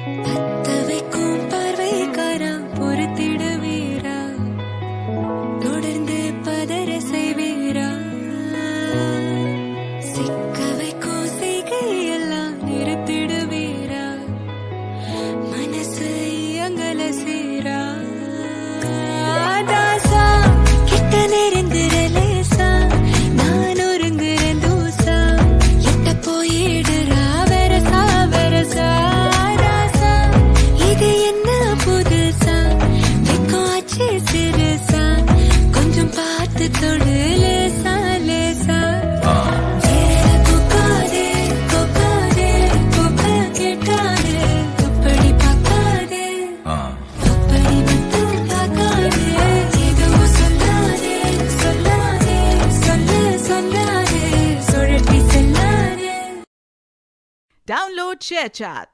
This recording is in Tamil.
பத்தவைக்கும் பார்வைக்காரா பொறுத்திட வீரா தொடர்ந்து பதற செய்வீரா சிக்க வைக்கும் செய்கையெல்லாம் நிறுத்திட வீரா மனசு அங்கல சீரா தாசா கிட்ட நெருங்குறலேசா நான் ஒருங்குறேன் தூசா எட்ட போயிடுறா வெரசா வெரசா ராசா இது என்ன புதுசா வெக்கம் ஆச்சு சிறுசா கொஞ்சம் பார்த்து தொடு லேசா லேசா கொக்காதே கொக்காதே கொக்க கேட்காதே அப்படி பார்க்காதே அப்படி மட்டும் பார்க்காதே எதுவும் சொல்லாதே சொல்லாதே சொல்லு சொல்லாதே சுழற்றி செல்லாதே. Download ShareChat.